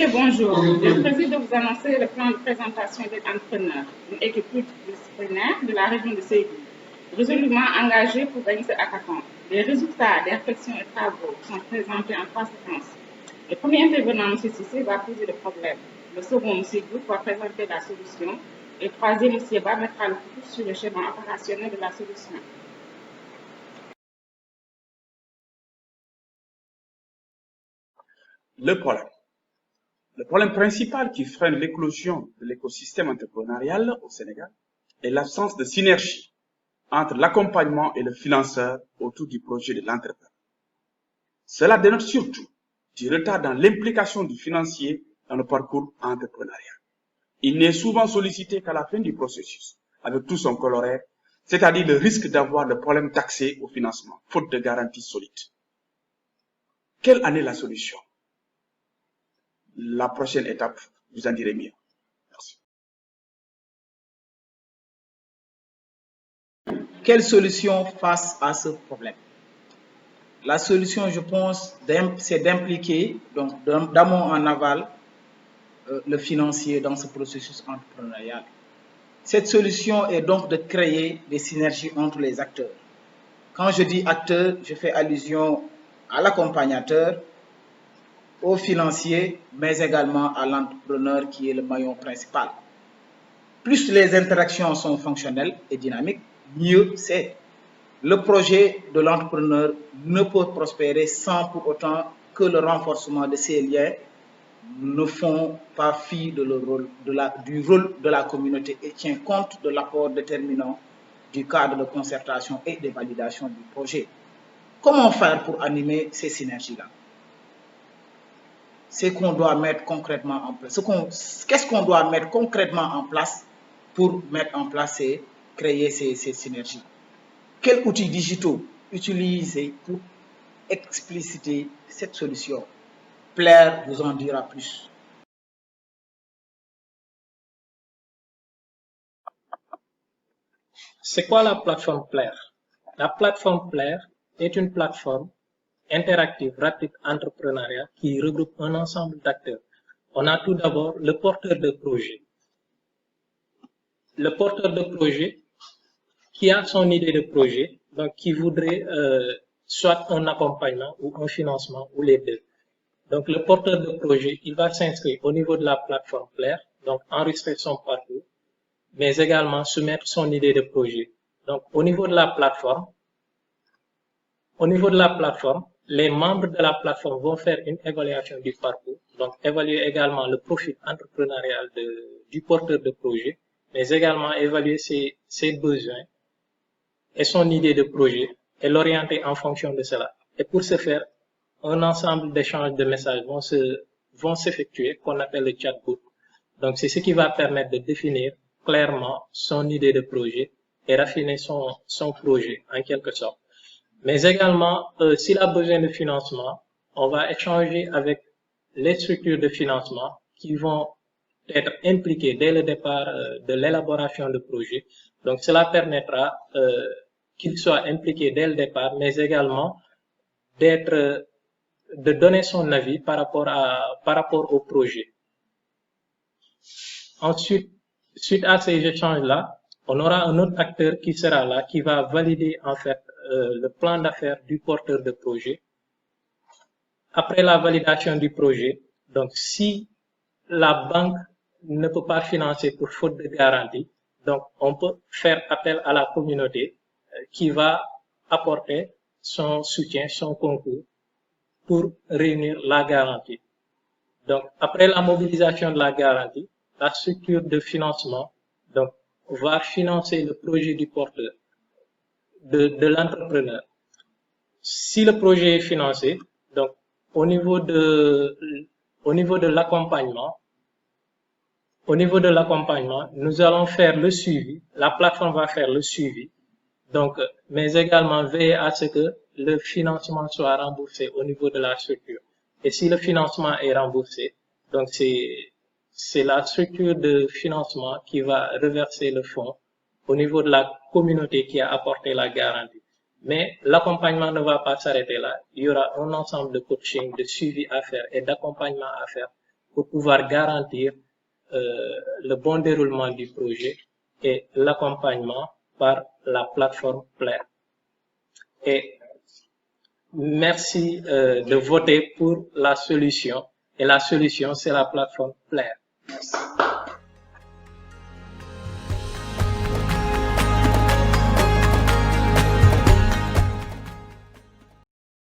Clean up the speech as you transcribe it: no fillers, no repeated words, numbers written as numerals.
Messieurs, bonjour. Je préside de vous annoncer le plan de présentation des entrepreneurs, une équipe pluridisciplinaire de la région de Ségou, résolument engagée pour gagner ce hackathon. Les résultats des réflexions et travaux sont présentés en trois séquences. Le premier intervenant, M. Sissé, va poser le problème. Le second, M. Goup, va présenter la solution. Et le troisième, M. Ba, mettra le focus sur le schéma opérationnel de la solution. Le problème principal qui freine l'éclosion de l'écosystème entrepreneurial au Sénégal est l'absence de synergie entre l'accompagnement et le financeur autour du projet de l'entrepreneur. Cela dénote surtout du retard dans l'implication du financier dans le parcours entrepreneurial. Il n'est souvent sollicité qu'à la fin du processus, avec tout son coloraire, c'est-à-dire le risque d'avoir le problème d'accès au financement, faute de garantie solide. Quelle en est la solution? La prochaine étape, vous en direz mieux. Merci. Quelle solution face à ce problème? La solution, je pense, c'est d'impliquer, donc d'amont en aval, le financier dans ce processus entrepreneurial. Cette solution est donc de créer des synergies entre les acteurs. Quand je dis acteurs, je fais allusion à l'accompagnateur, au financier, mais également à l'entrepreneur qui est le maillon principal. Plus les interactions sont fonctionnelles et dynamiques, mieux c'est. Le projet de l'entrepreneur ne peut prospérer sans pour autant que le renforcement de ces liens ne font pas fi du rôle de la communauté et tient compte de l'apport déterminant du cadre de concertation et de validation du projet. Comment faire pour animer ces synergies-là? C'est qu'on doit mettre concrètement en place. Qu'est-ce qu'on doit mettre concrètement en place pour mettre en place et créer ces synergies? Quels outils digitaux utiliser pour expliciter cette solution? Plaire vous en dira plus. C'est quoi la plateforme Plaire? La plateforme Plaire est une plateforme interactive, rapide, entrepreneuriale qui regroupe un ensemble d'acteurs. On a tout d'abord le porteur de projet. Le porteur de projet qui a son idée de projet, donc qui voudrait soit un accompagnement ou un financement ou les deux. Donc le porteur de projet, il va s'inscrire au niveau de la plateforme Plaire, donc enregistrer son parcours, mais également soumettre son idée de projet. Donc au niveau de la plateforme, les membres de la plateforme vont faire une évaluation du parcours, donc évaluer également le profil entrepreneurial du porteur de projet, mais également évaluer ses besoins et son idée de projet et l'orienter en fonction de cela. Et pour ce faire, un ensemble d'échanges de messages vont s'effectuer, qu'on appelle le chatbot. Donc c'est ce qui va permettre de définir clairement son idée de projet et raffiner son projet en quelque sorte. Mais également, s'il a besoin de financement, on va échanger avec les structures de financement qui vont être impliquées dès le départ de l'élaboration de projet. Donc cela permettra qu'il soit impliqué dès le départ, mais également de donner son avis par rapport au projet. Ensuite, suite à ces échanges-là, on aura un autre acteur qui sera là, qui va valider en fait le plan d'affaires du porteur de projet. Après la validation du projet, donc si la banque ne peut pas financer pour faute de garantie, donc on peut faire appel à la communauté qui va apporter son soutien, son concours pour réunir la garantie. Donc après la mobilisation de la garantie, la structure de financement donc va financer le projet du porteur, de l'entrepreneur. Si le projet est financé, donc au niveau de l'accompagnement, nous allons faire le suivi, la plateforme va faire le suivi, donc, mais également veiller à ce que le financement soit remboursé au niveau de la structure. Et si le financement est remboursé, donc c'est la structure de financement qui va reverser le fonds au niveau de la communauté qui a apporté la garantie. Mais l'accompagnement ne va pas s'arrêter là. Il y aura un ensemble de coaching, de suivi à faire et d'accompagnement à faire pour pouvoir garantir le bon déroulement du projet et l'accompagnement par la plateforme Plaire. Et merci de voter pour la solution. Et la solution, c'est la plateforme Plaire.